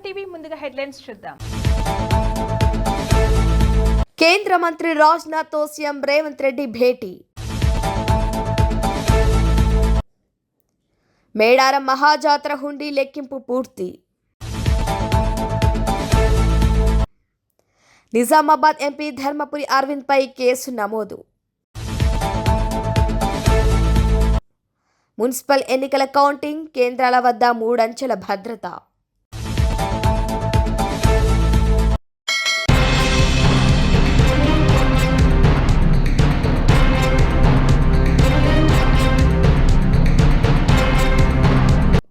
TV ముందుగా headlines చూద్దాం. కేంద్ర మంత్రి రాజ్నాథ్ తో సీఎం రేవంత్ రెడ్డి భేటీ. మేడారం మహాజాతర హుండీ లెక్కింపు పూర్తి. నిజామాబాద్ ఎంపీ ధర్మపురి అరవింద్ పై కేసు నమోదు. మున్సిపల్ ఎన్నికల కౌంటింగ్ కేంద్రాల వద్ద 3 అంచెల భద్రత.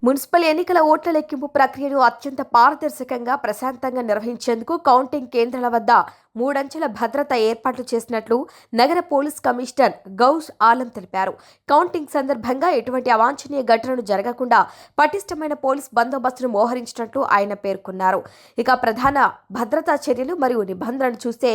మున్సిపల్ ఎన్నికల ఓట్ల లెక్కింపు ప్రక్రియను అత్యంత పారదర్శకంగా ప్రశాంతంగా నిర్వహించేందుకు కౌంటింగ్ కేంద్రాల వద్ద 3 అంచెల భద్రత ఏర్పాట్లు చేసినట్లు నగర పోలీస్ కమిషనర్ గౌస్ ఆలం తెలిపారు. కౌంటింగ్ సందర్భంగా ఎటువంటి అవాంఛనీయ ఘటనలు జరగకుండా పటిష్టమైన పోలీస్ బందోబస్తును మోహరించినట్లు ఆయన పేర్కొన్నారు. ఇక ప్రధాన భద్రతా చర్యలు మరియు నిబంధనలు చూస్తే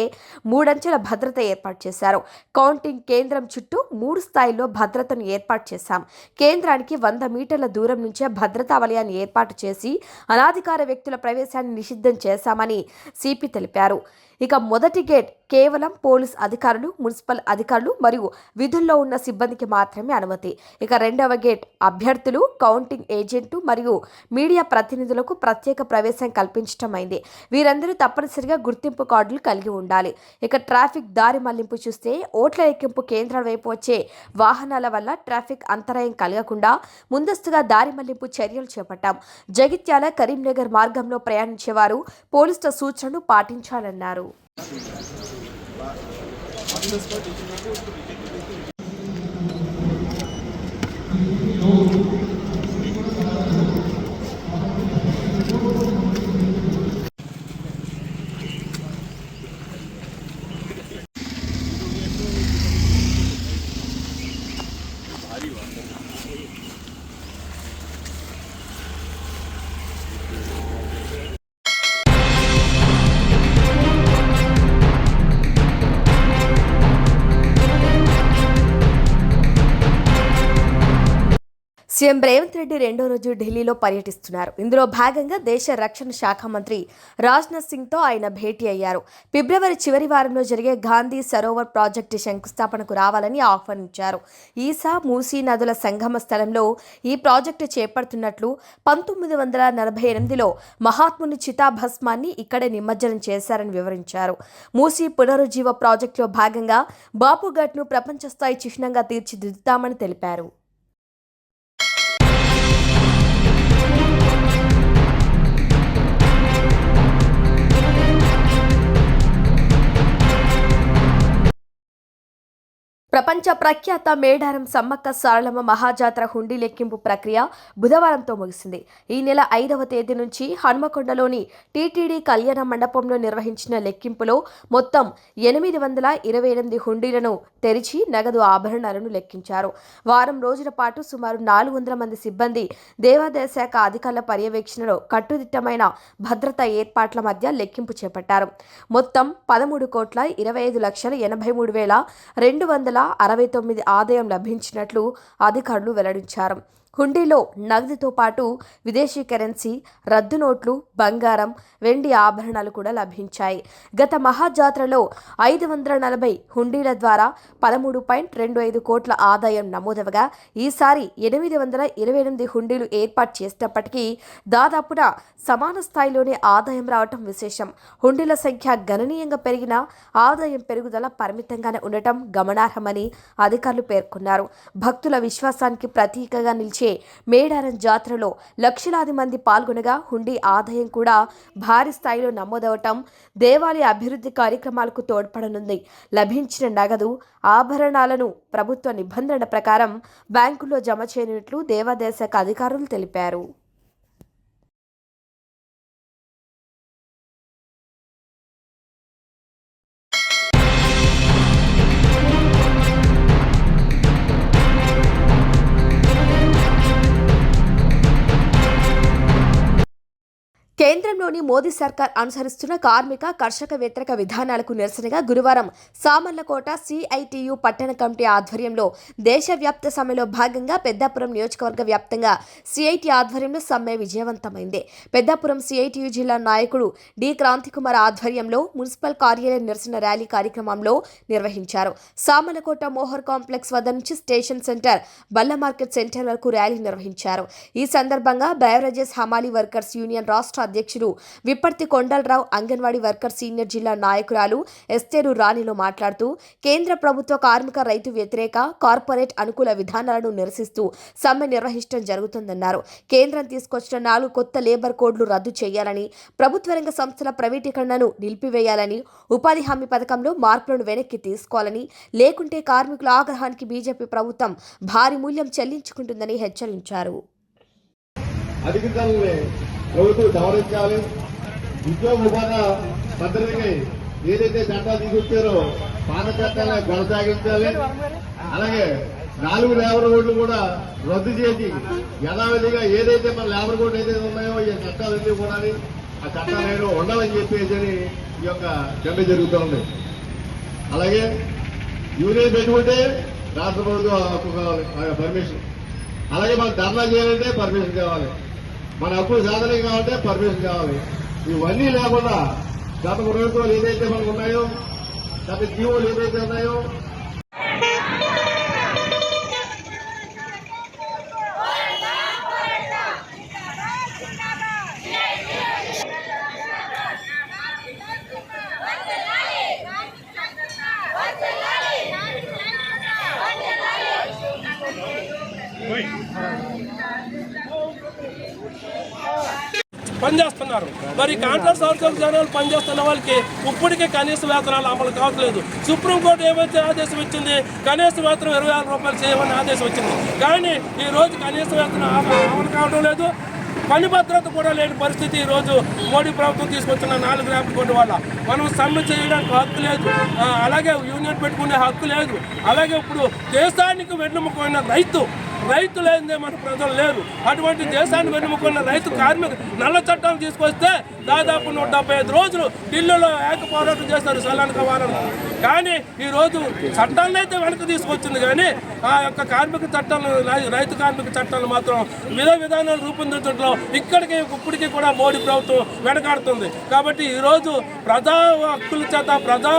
3 అంచెల భద్రత ఏర్పాటు చేశారు. కౌంటింగ్ కేంద్రం చుట్టూ 3 స్థాయిల్లో భద్రతను ఏర్పాటు చేశాం. కేంద్రానికి 100 మీటర్ల దూరం నుంచే భద్రతా వలయాన్ని ఏర్పాటు చేసి అనాధికార వ్యక్తుల ప్రవేశాన్ని నిషిద్ధం చేశామని సిపి తెలిపారు. ఇక మొదటి గేట్ కేవలం పోలీస్ అధికారులు, మున్సిపల్ అధికారులు మరియు విధుల్లో ఉన్న సిబ్బందికి మాత్రమే అనుమతి. ఇక రెండవ గేట్ అభ్యర్థులు, కౌంటింగ్ ఏజెంట్లు మరియు మీడియా ప్రతినిధులకు ప్రత్యేక ప్రవేశం కల్పించడమైంది. వీరందరూ తప్పనిసరిగా గుర్తింపు కార్డులు కలిగి ఉండాలి. ఇక ట్రాఫిక్ దారి మళ్లింపు చూస్తే ఓట్ల లెక్కింపు కేంద్రాల వైపు వచ్చే వాహనాల వల్ల ట్రాఫిక్ అంతరాయం కలగకుండా ముందస్తుగా దారి మళ్లింపు చర్యలు చేపట్టాం. జగిత్యాల, కరీంనగర్ మార్గంలో ప్రయాణించేవారు పోలీసుల సూచనలు పాటించాలన్నారు. సీఎం రేవంత్ రెడ్డి రెండో రోజు ఢిల్లీలో పర్యటిస్తున్నారు. ఇందులో భాగంగా దేశ రక్షణ శాఖ మంత్రి రాజ్నాథ్ సింగ్తో ఆయన భేటీ అయ్యారు. ఫిబ్రవరి చివరి వారంలో జరిగే గాంధీ సరోవర్ ప్రాజెక్టు శంకుస్థాపనకు రావాలని ఆహ్వానించారు. ఈసా, మూసీ నదుల సంగమ స్థలంలో ఈ ప్రాజెక్టు చేపడుతున్నట్లు 1948లో మహాత్ముని చితాభస్మాన్ని ఇక్కడే నిమజ్జనం చేశారని వివరించారు. మూసీ పునరుజ్జీవ ప్రాజెక్టులో భాగంగా బాపుఘాట్ను ప్రపంచ స్థాయి చిహ్నంగా తీర్చిదిద్దుతామని తెలిపారు. ప్రపంచ ప్రఖ్యాత మేడారం సమ్మక్క సారలమ్మ మహాజాతర హుండీ లెక్కింపు ప్రక్రియ బుధవారంతో ముగిసింది. ఈ నెల 5వ తేదీ నుంచి హన్మకొండలోని టీటీడీ కళ్యాణ మండపంలో నిర్వహించిన లెక్కింపులో మొత్తం 828 హుండీలను తెరిచి నగదు ఆభరణాలను లెక్కించారు. వారం రోజుల పాటు సుమారు 400 మంది సిబ్బంది దేవాదాయ శాఖ అధికారుల పర్యవేక్షణలో కట్టుదిట్టమైన భద్రతా ఏర్పాట్ల మధ్య లెక్కింపు చేపట్టారు. మొత్తం 13,25,83,269 ఆదాయం లభించినట్లు అధికారులు వెల్లడించారు. హుండీలో నగదుతో పాటు విదేశీ కరెన్సీ, రద్దు నోట్లు, బంగారం, వెండి ఆభరణాలు కూడా లభించాయి. గత మహాజాతరలో 540 హుండీల ద్వారా 13.25 కోట్ల ఆదాయం నమోదవగా ఈసారి 828 హుండీలు ఏర్పాటు చేసినప్పటికీ దాదాపున సమాన స్థాయిలోనే ఆదాయం రావటం విశేషం. హుండీల సంఖ్య గణనీయంగా పెరిగినా ఆదాయం పెరుగుదల పరిమితంగానే ఉండటం గమనార్హమని అధికారులు పేర్కొన్నారు. భక్తుల విశ్వాసానికి ప్రతీకగా నిలిచే మేడారం జాతరలో లక్షలాది మంది పాల్గొనగా హుండీ ఆదాయం కూడా భారీ స్థాయిలో నమోదవటం దేవాలయ అభివృద్ధి కార్యక్రమాలకు తోడ్పడనుంది. లభించిన నగదు, ఆభరణాలను ప్రభుత్వ నిబంధనల ప్రకారం బ్యాంకుల్లో జమ చేయనున్నట్లు దేవాదాయ శాఖ అధికారులు తెలిపారు. కేంద్రంలో కేంద్రంలోని మోదీ సర్కార్ అనుసరిస్తున్న కార్మిక కర్షక వ్యతిరేక విధానాలకు నిరసనగా గురువారం సామర్లకోట సిఐటియు పట్టణ కమిటీ ఆధ్వర్యంలో దేశవ్యాప్త సమ్మెలో భాగంగా పెద్దాపురం నియోజకవర్గ వ్యాప్తంగా సిఐటి ఆధ్వర్యంలో సమ్మె విజయవంతమైంది. పెద్దాపురం సిఐటియు జిల్లా నాయకుడు డి క్రాంతికుమార్ ఆధ్వర్యంలో మున్సిపల్ కార్యాలయ నిరసన ర్యాలీ కార్యక్రమంలో నిర్వహించారు. సామర్లకోట మోహర్ కాంప్లెక్స్ వద్ద నుంచి స్టేషన్ సెంటర్, బల్ల మార్కెట్ సెంటర్ వరకు ర్యాలీ నిర్వహించారు. ఈ సందర్భంగా బెవరేజెస్ హమాలీ వర్కర్స్ యూనియన్ రాష్ట్ర అధ్యక్షుడు విప్పర్తి కొండలరావు, అంగన్వాడీ వర్కర్ సీనియర్ జిల్లా నాయకురాలు ఎస్తేరు రాణిలో మాట్లాడుతూ కేంద్ర ప్రభుత్వ కార్మిక రైతు వ్యతిరేక కార్పొరేట్ అనుకూల విధానాలను నిరసిస్తూ సమ్మె నిర్వహించడం జరుగుతుందన్నారు. కేంద్రం తీసుకొచ్చిన 4 కొత్త లేబర్ కోడ్లు రద్దు చేయాలని, ప్రభుత్వ రంగ సంస్థల ప్రైవేటీకరణను నిలిపివేయాలని, ఉపాధి హామీ పథకంలో మార్పులను వెనక్కి తీసుకోవాలని, లేకుంటే కార్మికుల ఆగ్రహానికి బీజేపీ ప్రభుత్వం భారీ మూల్యం చెల్లించుకుంటుందని హెచ్చరించారు. అధికారులని ప్రభుత్వం సవరించాలి. ఉద్యోగ ఉపాధి భద్రతకి ఏదైతే చట్టాలు తీసుకొచ్చారో పాత చట్టాలను కొనసాగించాలి. అలాగే 4 లేబర్ కోడ్లు కూడా రద్దు చేసి యథావిధిగా ఏదైతే మన లేబర్ కోడ్ ఏదైతే ఉన్నాయో ఈ చట్టాలు అన్నీ కూడా ఆ చట్టాలు ఉండాలని చెప్పేసి ఈ యొక్క సమ్మె జరుగుతూ ఉంది. అలాగే యూనియన్ పెట్టుకుంటే రాష్ట్ర ప్రభుత్వం హక్కు కావాలి, పర్మిషన్. అలాగే మనకు ధర్నా చేయాలంటే పర్మిషన్ కావాలి, మన హక్కులు సాధన కావాలంటే పర్మిషన్ కావాలి. ఇవన్నీ లేకుండా గత ప్రభుత్వాలు ఏదైతే మనకు ఉన్నాయో, గత జీవోలు ఏదైతే ఉన్నాయో పనిచేస్తున్నారు. మరి కాంట్రాక్ట్ సంస్థల జనాలు పనిచేస్తున్న వాళ్ళకి ఇప్పటికే కనీస వేతనాలు అమలు కావట్లేదు. సుప్రీంకోర్టు ఏమైతే ఆదేశం ఇచ్చింది, కనీస వేతనం 26 రూపాయలు చేయమని ఆదేశం వచ్చింది. కానీ ఈ రోజు కనీస వేతనం అమలు కావడం లేదు. పని భద్రత కూడా లేని పరిస్థితి ఈ రోజు మోడీ ప్రభుత్వం తీసుకొచ్చిన 4 లేబర్ కోడ్ల వల్ల మనం సమ్మె చేయడానికి హక్కు లేదు, అలాగే యూనియన్ పెట్టుకునే హక్కు లేదు. అలాగే ఇప్పుడు దేశానికి వెన్నుముకమైన రైతు లేనిదే మన ప్రజలు లేరు. అటువంటి దేశాన్ని వెన్నుముకున్న రైతు కార్మిక నల్ల చట్టాలు తీసుకొస్తే దాదాపు 175 రోజులు ఢిల్లీలో ఏక పోరాటం చేస్తారు సలాన్గా వారంలో. కానీ ఈరోజు చట్టాలను అయితే వెనక్కి తీసుకొచ్చింది, కానీ ఆ యొక్క కార్మిక చట్టాలను, రైతు కార్మిక చట్టాలను మాత్రం విధానాలు రూపొందించడంలో ఇప్పటికీ కూడా మోడీ ప్రభుత్వం వెనకాడుతుంది. కాబట్టి ఈరోజు ప్రజా హక్కుల చేత, ప్రజా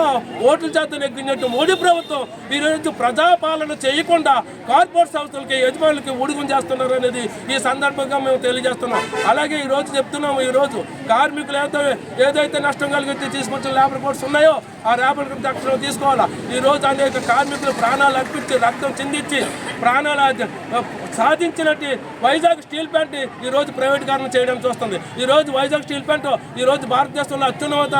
ఓట్ల చేత నెగ్గినట్టు మోడీ ప్రభుత్వం ఈరోజు ప్రజాపాలన చేయకుండా కార్పొరేట్ సంస్థలకి, యజమానులకి ఉడుగుం చేస్తున్నారు అనేది ఈ సందర్భంగా మేము తెలియజేస్తున్నాం. అలాగే ఈరోజు చెప్తున్నాము, ఈరోజు కార్మికులు ఏదైతే నష్టం కలిగితే తీసుకొచ్చిన లేబర్ కోడ్స్ ఉన్నాయో ఆ లేబర్ కోడ్ తక్షణం తీసుకోవాలా. ఈరోజు అనేక కార్మికులు ప్రాణాలు అర్పించి, రక్తం చిందించి ప్రాణాలు సాధించినట్టు వైజాగ్ స్టీల్ ప్లాంట్ ఈరోజు ప్రైవేటీకరణ చేయడం చూస్తుంది. ఈరోజు వైజాగ్ స్టీల్ ప్లాంట్ ఈరోజు భారతదేశంలో అత్యున్నత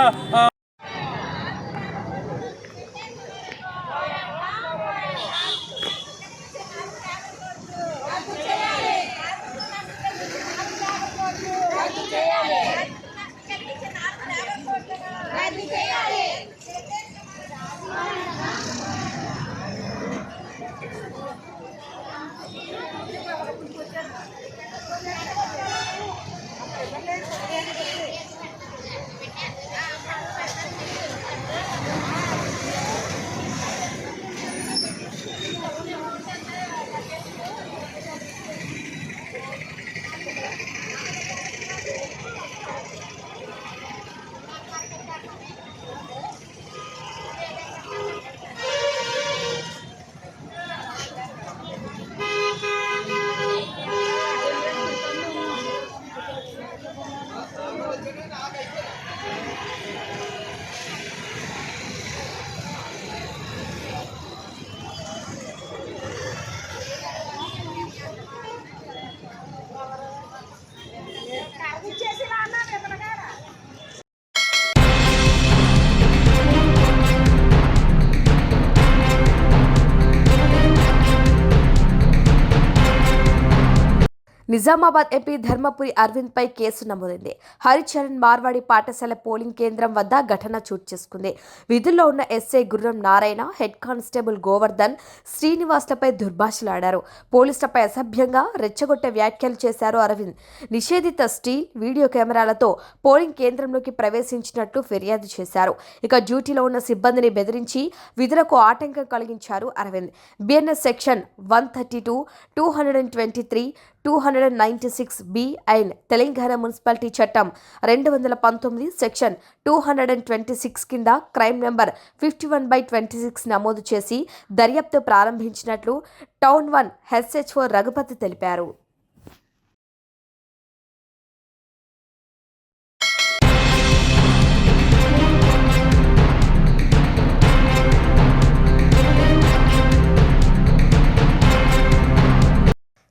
నిజామాబాద్ ఎంపీ ధర్మపురి అరవింద్ పై కేసు నమోదైంది. హరిచరణ్ మార్వాడి పాఠశాల పోలింగ్ కేంద్రం వద్ద ఘటన చోటు చేసుకుంది. విధుల్లో ఉన్న ఎస్ఐ గుర్రం నారాయణ, హెడ్ కానిస్టేబుల్ గోవర్ధన్, శ్రీనివాస్లపై దుర్భాషలాడారు. పోలీసులపై అసభ్యంగా రెచ్చగొట్టే వ్యాఖ్యలు చేశారు అరవింద్. నిషేధిత స్టీల్, వీడియో కెమెరాలతో పోలింగ్ కేంద్రంలోకి ప్రవేశించినట్లు ఫిర్యాదు చేశారు. ఇక డ్యూటీలో ఉన్న సిబ్బందిని బెదిరించి విధులకు ఆటంకం కలిగించారు Arvind. BNS section 132, 223, 296B and Telangana municipality చట్టం 219 సెక్షన్ 226 కింద క్రైమ్ నెంబర్ 51/26 నమోదు చేసి దర్యాప్తు ప్రారంభించినట్లు టౌన్ 1 SHO రఘుపతి తెలిపారు.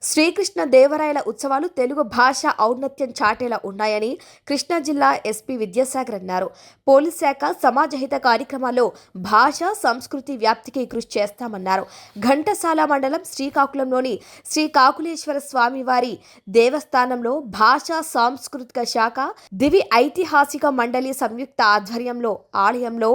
శ్రీకృష్ణ దేవరాయల ఉత్సవాలు తెలుగు భాష ఔన్నత్యం చాటేలా ఉన్నాయని కృష్ణా జిల్లా ఎస్పీ విద్యాసాగర్ అన్నారు. పోలీస్ శాఖ సమాజహిత కార్యక్రమాల్లో భాష, సంస్కృతి వ్యాప్తికి కృషి చేస్తామన్నారు. ఘంటసాల మండలం శ్రీకాకుళంలోని శ్రీ కాకులేశ్వర స్వామివారి దేవస్థానంలో భాషా సాంస్కృతిక శాఖ, దివి ఐతిహాసిక మండలి సంయుక్త ఆధ్వర్యంలో ఆలయంలో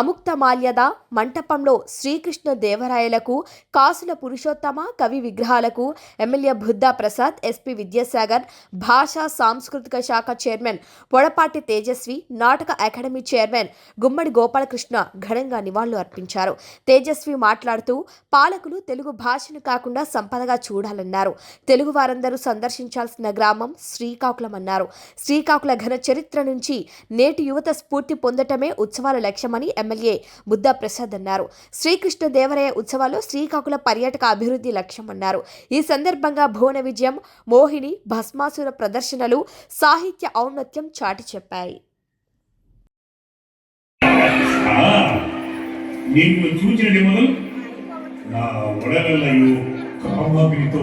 అముక్తమాల్యద మంటపంలో శ్రీకృష్ణ దేవరాయలకు, కాసుల పురుషోత్తమ కవి విగ్రహాలకు ఎమ్మెల్యే బుద్ధా ప్రసాద్, ఎస్పీ విద్యాసాగర్, భాషా సాంస్కృతిక శాఖ చైర్మన్ పొడపాటి తేజస్వి, నాటక అకాడమీ చైర్మన్ గుమ్మడి గోపాలకృష్ణ ఘనంగా నివాళులు అర్పించారు. తేజస్వి మాట్లాడుతూ పాలకులు తెలుగు భాషను కాకుండా సంపదగా చూడాలన్నారు. తెలుగు వారందరూ సందర్శించాల్సిన గ్రామం శ్రీకాకుళం అన్నారు. శ్రీకాకుళ ఘన చరిత్ర నుంచి నేటి యువత స్ఫూర్తి పొందటమే ఉత్సవాల లక్ష్యమని ఎమ్మెల్యే బుద్ధా ప్రసాద్ అన్నారు. శ్రీకృష్ణ దేవరాయ ఉత్సవాల్లో శ్రీకాకుళ పర్యాటక అభివృద్ధి లక్ష్యమన్నారు. ఈ సందర్భంగా భువన విజయం, మోహిని, భస్మాసుర ప్రదర్శనలు సాహిత్య ఔన్నత్యం చాటి చెప్పాయి. నిన్ను చూచినది మొదలు నా ఒడగల్లయు కామాగ్నితో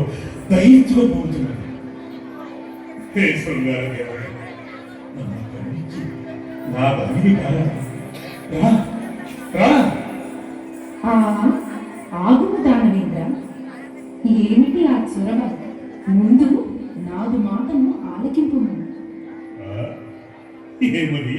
దహించుకోబోతున్నది. హే శృంగార దేవయ్య, నన్ను కరుణించి నా దానిని రా రా. ఆగుము దానవేంద్ర, ఏమిటి ఆ చొరవ? ముందు నాదు మాటను ఆలకింపు. ఏమది?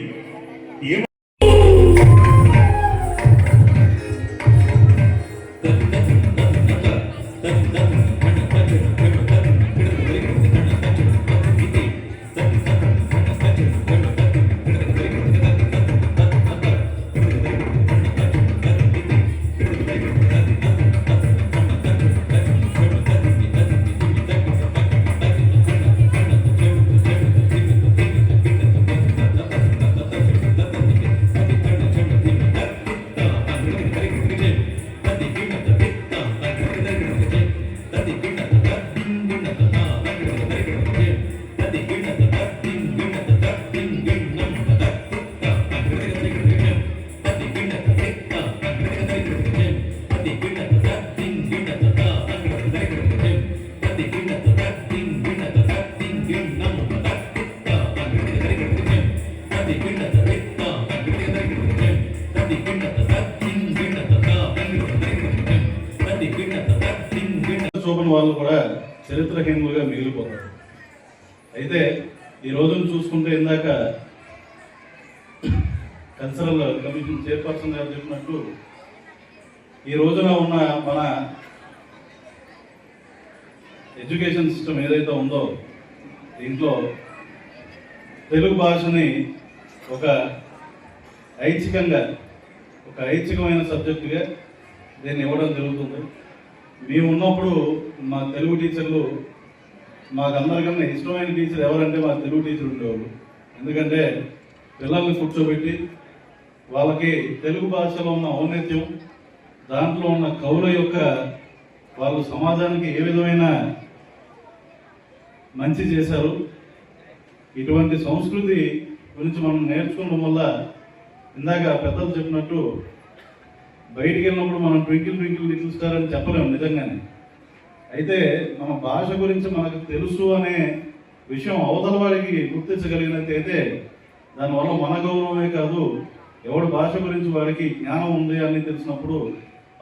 చూపని వాళ్ళు కూడా చరిత్రహీనులుగా మిగిలిపోతారు. అయితే ఈ రోజును చూసుకుంటే ఇందాక కల్చరల్ కమిషన్ చైర్పర్సన్ గారు చెప్పినట్టు ఈ రోజున ఉన్న మన ఎడ్యుకేషన్ సిస్టమ్ ఏదైతే ఉందో దీంట్లో తెలుగు భాషని ఒక ఐచ్ఛికమైన సబ్జెక్టుగా దీన్ని ఇవ్వడం జరుగుతుంది. మేము ఉన్నప్పుడు మా తెలుగు టీచర్లు మాకందరికన్నా ఇష్టమైన టీచర్ ఎవరంటే మా తెలుగు టీచర్ ఉండేవాళ్ళు. ఎందుకంటే పిల్లల్ని కూర్చోబెట్టి వాళ్ళకి తెలుగు భాషలో ఉన్న ఔన్నత్యం, దాంట్లో ఉన్న కవుల యొక్క వాళ్ళు సమాజానికి ఏ విధమైన మంచి చేశారు, ఇటువంటి సంస్కృతి గురించి మనం నేర్చుకోవడం వల్ల ఇందాక పెద్దలు చెప్పినట్టు బయటికి వెళ్ళినప్పుడు మనం ట్వింకిల్ ట్వింకిల్ లిటిల్ స్టార్ అని చెప్పలేము నిజంగానే. అయితే మన భాష గురించి మనకు తెలుసు అనే విషయం అవతల వారికి గుర్తించగలిగినట్టయితే దానివల్ల మన గౌరవమే కాదు, ఎవడి భాష గురించి వాడికి జ్ఞానం ఉంది అని తెలిసినప్పుడు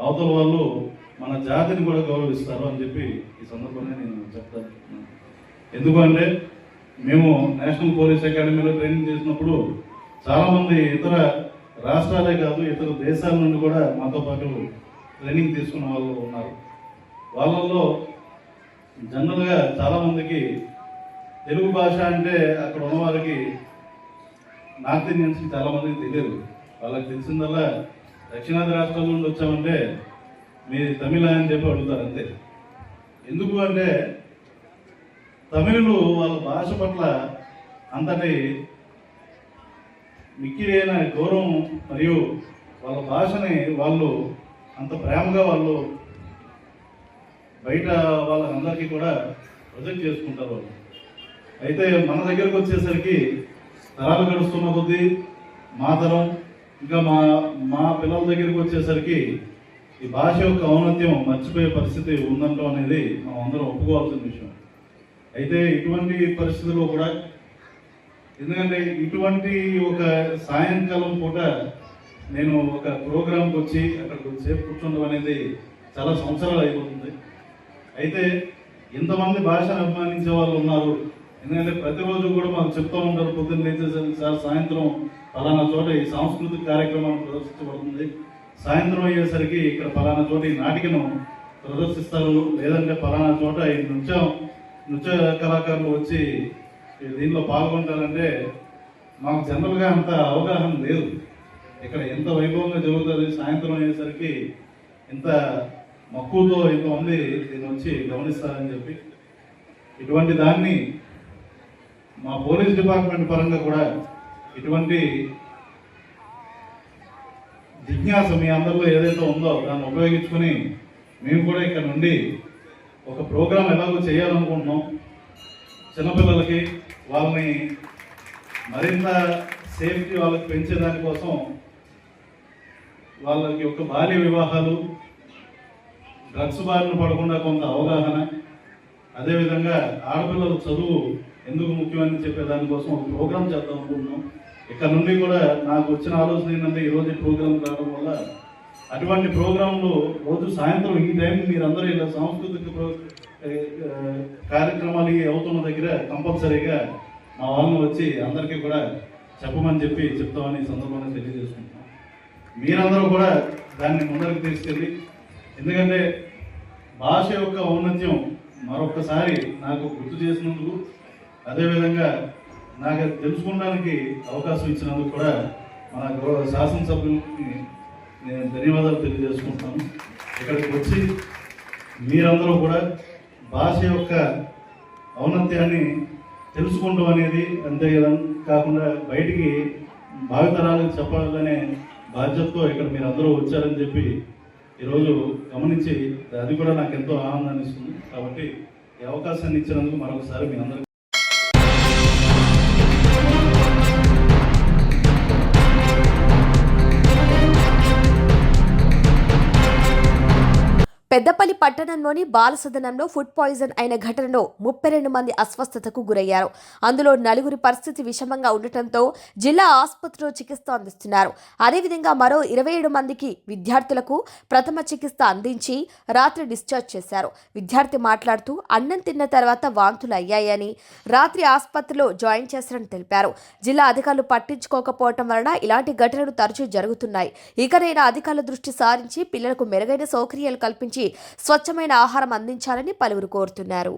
అవతల వాళ్ళు మన జాతిని కూడా గౌరవిస్తారు అని చెప్పి ఈ సందర్భంగా నేను చెప్తాను. ఎందుకంటే మేము నేషనల్ పోలీస్ అకాడమీలో ట్రైనింగ్ చేసినప్పుడు చాలామంది ఇతర రాష్ట్రాలే కాదు ఇతర దేశాల నుండి కూడా మాతో పాటు ట్రైనింగ్ తీసుకున్న వాళ్ళు ఉన్నారు. వాళ్ళల్లో జనరల్గా చాలామందికి తెలుగు భాష అంటే అక్కడ ఉన్న వారికి నార్త్ ఇండియన్స్కి చాలామందికి తెలియదు. వాళ్ళకి తెలిసిందల్లా దక్షిణాది రాష్ట్రాల నుండి వచ్చామంటే మీ తమిళ అని చెప్పి అడుగుతారు అంతే. ఎందుకు అంటే తమిళులు వాళ్ళ భాష పట్ల అంతటి మిక్కిరైన గౌరవం మరియు వాళ్ళ భాషని వాళ్ళు అంత ప్రేమగా వాళ్ళు బయట వాళ్ళందరికీ కూడా ప్రొజెక్ట్ చేసుకుంటారు. అయితే మన దగ్గరకు వచ్చేసరికి తరాలు గడుస్తున్న కొద్దీ మా తరం ఇంకా మా పిల్లల దగ్గరికి వచ్చేసరికి ఈ భాష యొక్క ఔన్నత్యం మర్చిపోయే పరిస్థితి ఉందంటాం అనేది మనం అందరం ఒప్పుకోవాల్సిన విషయం. అయితే ఇటువంటి పరిస్థితుల్లో కూడా ఎందుకంటే ఇటువంటి ఒక సాయంకాలం పూట నేను ఒక ప్రోగ్రాంకి వచ్చి అక్కడికి వచ్చి కూర్చుండడం అనేది చాలా సంవత్సరాలు అయిపోతుంది. అయితే ఇంతమంది భాషను అభిమానించే వాళ్ళు ఉన్నారు. ఎందుకంటే ప్రతిరోజు కూడా మాకు చెప్తూ ఉంటారు, పొద్దున్న లేచేసరికి సార్ సాయంత్రం ఫలానా చోట ఈ సాంస్కృతిక కార్యక్రమం ప్రదర్శించబడుతుంది, సాయంత్రం అయ్యేసరికి ఇక్కడ ఫలానా చోట ఈ నాటికను ప్రదర్శిస్తారు, లేదంటే ఫలానా చోట ఈ నృత్య కళాకారులు వచ్చి దీనిలో పాల్గొంటారంటే మాకు జనరల్గా అంత అవగాహన లేదు. ఇక్కడ ఎంత వైభవంగా జరుగుతుంది, సాయంత్రం అయ్యేసరికి ఇంత మక్కువతో ఇంతమంది దీన్ని వచ్చి గమనిస్తారని చెప్పి ఇటువంటి దాన్ని మా పోలీస్ డిపార్ట్మెంట్ పరంగా కూడా ఇటువంటి జిజ్ఞాస మీ అందరిలో ఏదైతే ఉందో దాన్ని ఉపయోగించుకొని మేము కూడా ఇక్కడ నుండి ఒక ప్రోగ్రాం ఎలాగో చేయాలనుకుంటున్నాం. చిన్నపిల్లలకి వాళ్ళని మరింత సేఫ్టీ వాళ్ళకి పెంచేదానికోసం వాళ్ళకి ఒక బాల్య వివాహాలు, డ్రగ్స్ బారిన పడకుండా కొంత అవగాహన, అదేవిధంగా ఆడపిల్లల చదువు ఎందుకు ముఖ్యమని చెప్పే దానికోసం ఒక ప్రోగ్రాం చేద్దాం అనుకుంటున్నాం. ఇక్కడ నుండి కూడా నాకు వచ్చిన ఆలోచన ఏంటంటే ఈరోజు ఈ ప్రోగ్రాం రావడం వల్ల అటువంటి ప్రోగ్రాంలు రోజు సాయంత్రం ఈ టైం మీరందరూ ఇలా సాంస్కృతిక కార్యక్రమాలు అవుతున్న దగ్గర కంపల్సరీగా మా వాళ్ళని వచ్చి అందరికీ కూడా చెప్పమని చెప్పి చెప్తామని ఈ సందర్భంగా తెలియజేసుకుంటున్నాం. మీరందరూ కూడా దాన్ని ముందరికి తీసుకెళ్ళి, ఎందుకంటే భాష యొక్క ఔన్నత్యం మరొక్కసారి నాకు గుర్తు చేసినందుకు, అదేవిధంగా నాకు తెలుసుకోవడానికి అవకాశం ఇచ్చినందుకు కూడా మన శాసనసభ్యులకి నేను ధన్యవాదాలు తెలియజేసుకుంటాను. ఇక్కడికి వచ్చి మీరందరూ కూడా భాష యొక్క ఔన్నత్యాన్ని తెలుసుకుంటాం అనేది అంతే కాకుండా బయటికి భావితరాలకు చెప్పాలనే బాధ్యతతో ఇక్కడ మీరందరూ వచ్చారని చెప్పి ఈరోజు గమనించి అది కూడా నాకు ఎంతో ఆనందాన్ని ఇస్తుంది. కాబట్టి ఈ అవకాశాన్ని ఇచ్చినందుకు మరొకసారి మీ అందరికీ పెద్దపల్లి పట్టణంలోని బాలసదనంలో ఫుడ్ పాయిజన్ అయిన ఘటనలో 32 మంది అస్వస్థతకు గురయ్యారు. అందులో 4 పరిస్థితి విషమంగా ఉండటంతో జిల్లా ఆసుపత్రిలో చికిత్స అందిస్తున్నారు. అదేవిధంగా మరో 27 మందికి విద్యార్థులకు ప్రథమ చికిత్స అందించి రాత్రి డిశ్చార్జ్ చేశారు. విద్యార్థి మాట్లాడుతూ అన్నం తిన్న తర్వాత వాంతులు అయ్యాయని, రాత్రి ఆసుపత్రిలో జాయిన్ చేశారని తెలిపారు. జిల్లా అధికారులు పట్టించుకోకపోవటం వలన ఇలాంటి ఘటనలు తరచూ జరుగుతున్నాయి. ఇకనైనా అధికారుల దృష్టి సారించి పిల్లలకు మెరుగైన సౌకర్యాలు కల్పించి స్వచ్ఛమైన ఆహారం అందించాలని పలువురు కోరుతున్నారు.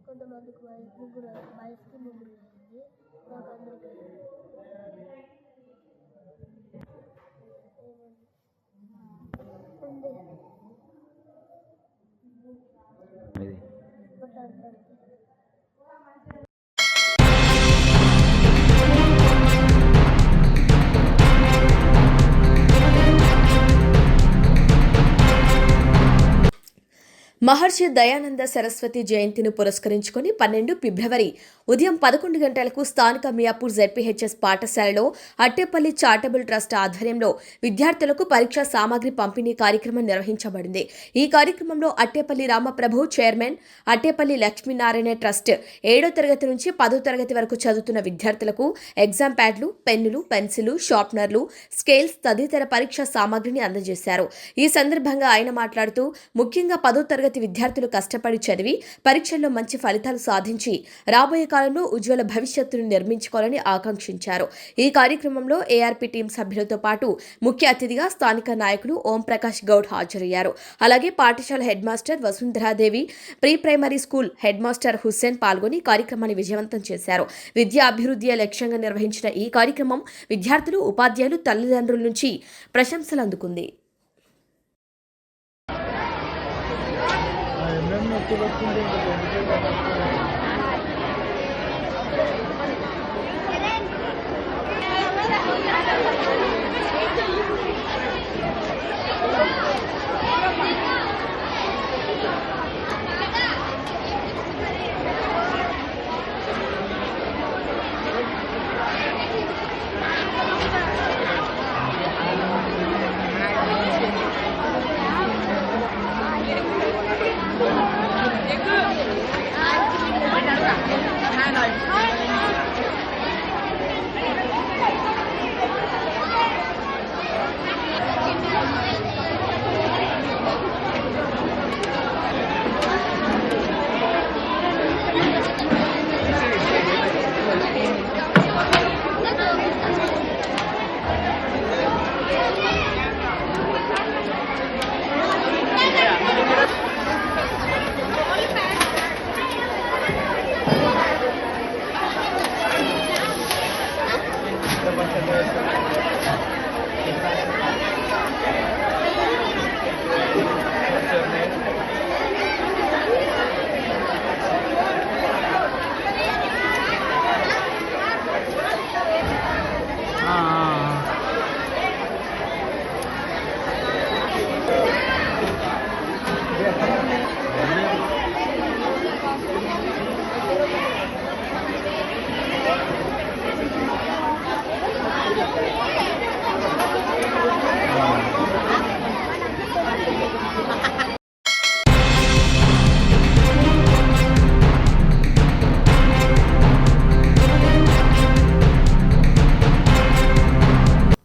కొంతమందికి ముగ్గురు వయసుకి ముగ్గురు నాకు అందరికీ మహర్షి దయానంద సరస్వతి జయంతిని పురస్కరించుకుని 12 ఫిబ్రవరి ఉదయం 11 గంటలకు స్థానిక మియాపూర్ జెడ్పీహెచ్ఎస్ పాఠశాలలో అట్టేపల్లి చారిటబుల్ ట్రస్ట్ ఆధ్వర్యంలో విద్యార్థులకు పరీక్షా సామాగ్రి పంపిణీ కార్యక్రమం నిర్వహించబడింది. ఈ కార్యక్రమంలో అట్టేపల్లి రామప్రభు చైర్మన్, అట్టేపల్లి లక్ష్మీనారాయణ ట్రస్ట్ 7వ తరగతి నుంచి 10వ తరగతి వరకు చదువుతున్న విద్యార్థులకు ఎగ్జామ్ ప్యాడ్లు, పెన్నులు, పెన్సిలు, షార్ప్నర్లు, స్కేల్స్ తదితర పరీక్షా సామాగ్రిని అందజేశారు. ఈ సందర్భంగా ఆయన మాట్లాడుతూ ముఖ్యంగా 10వ తరగతి విద్యార్థులు కష్టపడి చదివి పరీక్షల్లో మంచి ఫలితాలు సాధించి రాబోయే కాలంలో ఉజ్వల భవిష్యత్తును నిర్మించుకోవాలని ఆకాంక్షించారు. ఈ కార్యక్రమంలో ఏఆర్పీ టీం సభ్యులతో పాటు ముఖ్య అతిథిగా స్థానిక నాయకుడు ఓం ప్రకాష్ గౌడ్ హాజరయ్యారు. అలాగే పాఠశాల head master Vasundhara Devi, pre primary school head master Hussain పాల్గొని కార్యక్రమాన్ని విజయవంతం చేశారు. విద్యా అభివృద్ధియే లక్ష్యంగా నిర్వహించిన ఈ కార్యక్రమం విద్యార్థులు, ఉపాధ్యాయులు, తల్లిదండ్రుల నుంచి ప్రశంసలు అందుకుంది.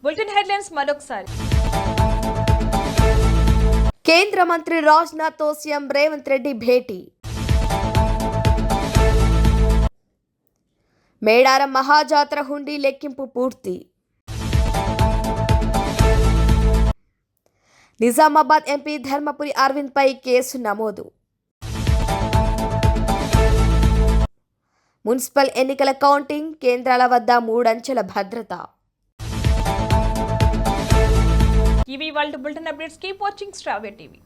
బులెటిన్ హెడ్లైన్స్ మరొకసారి. కేంద్ర మంత్రి రాజ్నాథ్తో సీఎం రేవంత్ రెడ్డి భేటీ. మేడారం మహాజాతర హుండీ లెక్కింపు పూర్తి. నిజామాబాద్ ఎంపీ ధర్మపురి అరవింద్ పై కేసు నమోదు. మున్సిపల్ ఎన్నికల కౌంటింగ్ కేంద్రాల వద్ద 3 అంచెల భద్రత. ఇవి వాళ్ళ bulletin updates. Keep watching strawberry TV.